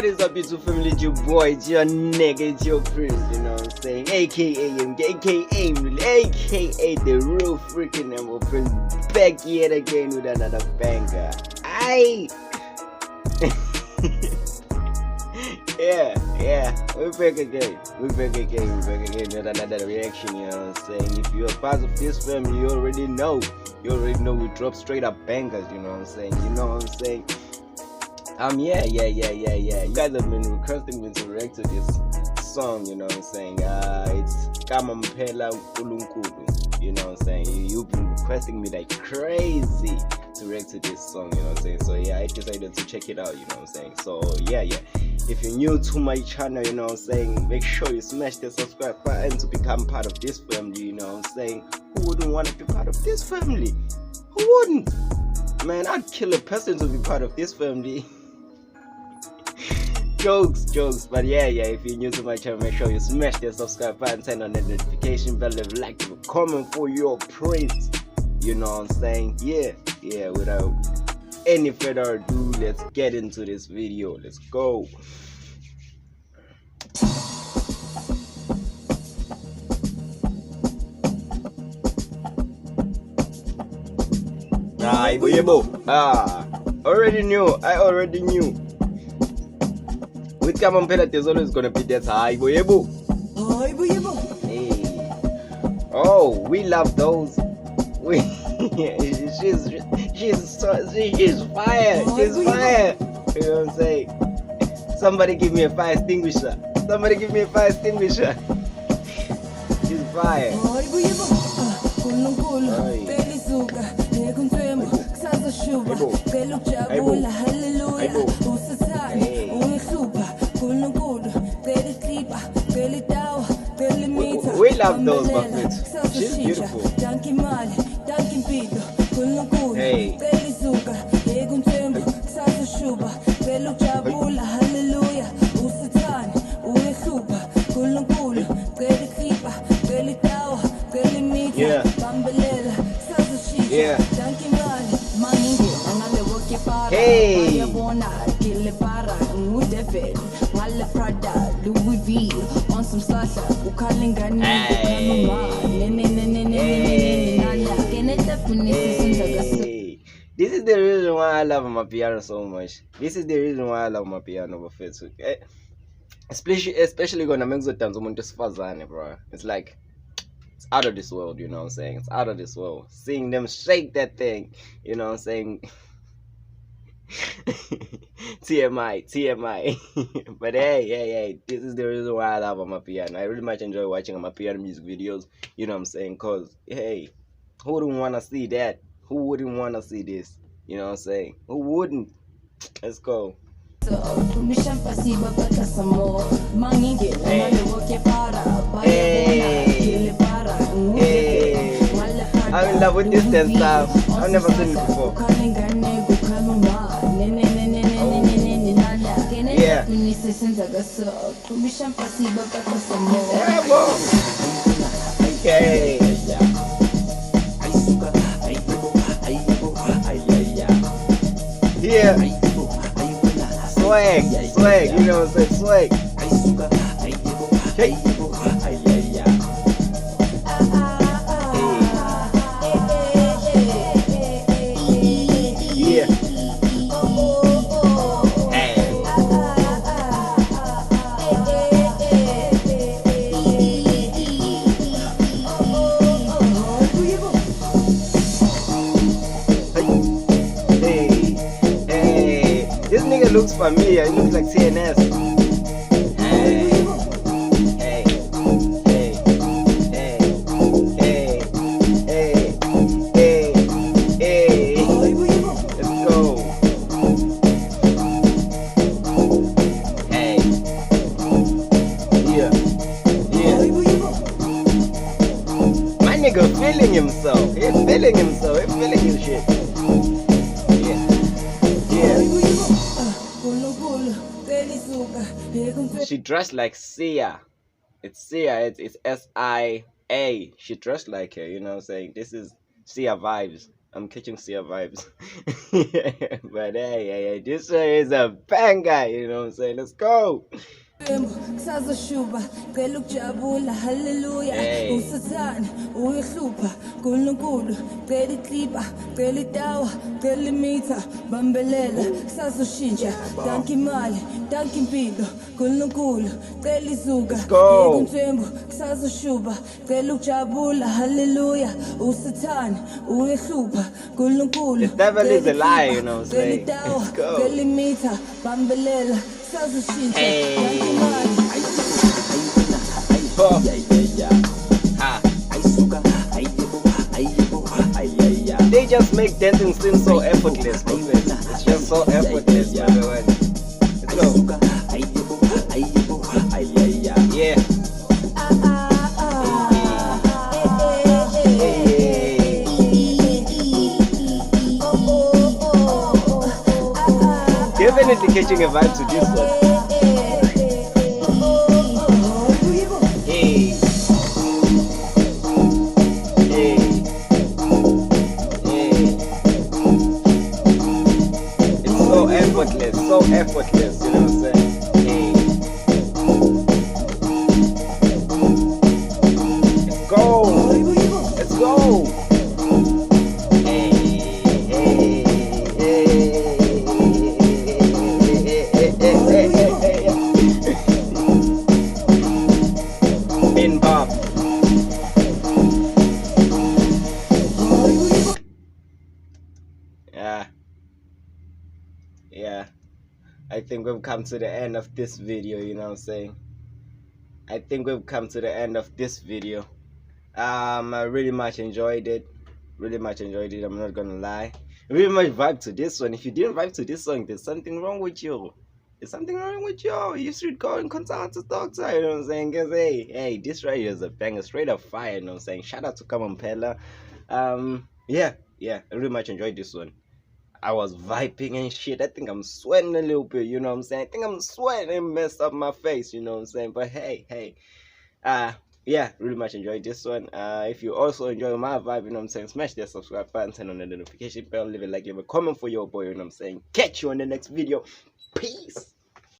What is up, YouTube family? It's your boy, it's your nigga, it's your prince, you know what I'm saying? AKA the real freaking Kamo Mphela, back yet again with another banger. Aye! yeah, we're back again. We're back again with another reaction, you know what I'm saying? If you're a part of this family, you already know we drop straight up bangers, you know what I'm saying? You know what I'm saying? Yeah. You guys have been requesting me to react to this song, you know what I'm saying? It's Kamo Mphela, Nkulunkulu, you know what I'm saying? You've been requesting me like crazy to react to this song, you know what I'm saying? So yeah, I decided to check it out, you know what I'm saying? So yeah. If you're new to my channel, you know what I'm saying, make sure you smash the subscribe button to become part of this family, you know what I'm saying? Who wouldn't want to be part of this family? Who wouldn't? Man, I'd kill a person to be part of this family. jokes, but yeah, if you're new to my channel, make sure you smash the subscribe button, turn on the notification bell, leave a like, leave a comment for your praise, you know what I'm saying? Yeah, without any further ado, let's get into this video. Let's go. I already knew. With Kamo Mphela, there's always gonna be that Hi Boyebo. Hey. Oh, we love those. She's fire. She's fire. You know what I'm saying? Somebody give me a fire extinguisher. She's fire. We love those buckets. She's beautiful. Hey. Yeah. Hey. This is the reason why I love my piano so much. Especially when I'm dance umuntu esifazane, bro. It's like it's out of this world, you know what I'm saying? It's out of this world. Seeing them shake that thing, you know what I'm saying? TMI. But hey, this is the reason why I love Amapiano. I really much enjoy watching Amapiano music videos, you know what I'm saying? Cause hey, who wouldn't wanna see that? Who wouldn't wanna see this? You know what I'm saying? Who wouldn't? Let's go. Hey. I'm in love with this dance style. I've never seen it before. Yeah. Okay. Yeah. Swag, you know what I'm saying? Swag. Hey. This nigga looks familiar. He looks like CNS. Let's go. Yeah. My nigga feeling himself. He's feeling his shit. She dressed like Sia. It's Sia. It's S-I-A. She dressed like her. You know what I'm saying? This is Sia vibes. I'm catching Sia vibes. But hey, this one is a banger, you know what I'm saying? Let's go. Kusazoshuba cela ukujabula haleluya Hey. usathane uyihlupha Nkulunkulu cela iklipa cela itawa cela imitha bambelela kusazoshintsha danke imali danke impilo Nkulunkulu cela izuka yeka unthembu kusazoshuba cela ukujabula haleluya usathane uyihlupha Nkulunkulu devil is a lie, you know what I'm saying? Let's go. cela imitha bambelela Hey. They just make dancing seem so effortless. It's just so effortless. Let's go. Yeah. Definitely catching a vibe to this one. Hey. Hey. Hey. It's so effortless, you know what I'm saying? Hey. Let's go. Let's go. Hey. Hey. Bin Bob. Yeah. I think we've come to the end of this video, you know what I'm saying? I think we've come to the end of this video. I really much enjoyed it. I'm not gonna lie. Really much vibe to this one. If you didn't vibe to this song, there's something wrong with you. You should go and consult a doctor, you know what I'm saying? Cause hey, this right here is a banger, straight up fire, you know what I'm saying? Shout out to Kamo Mphela. Yeah, I really much enjoyed this one. I was vibing and shit. I think I'm sweating a little bit, you know what I'm saying? I think I'm sweating and messed up my face, you know what I'm saying? But hey. Yeah, really much enjoyed this one. If you also enjoy my vibe, you know what I'm saying, smash that subscribe button, turn on the notification bell, leave a like, leave a comment for your boy, you know what I'm saying. Catch you on the next video. Peace.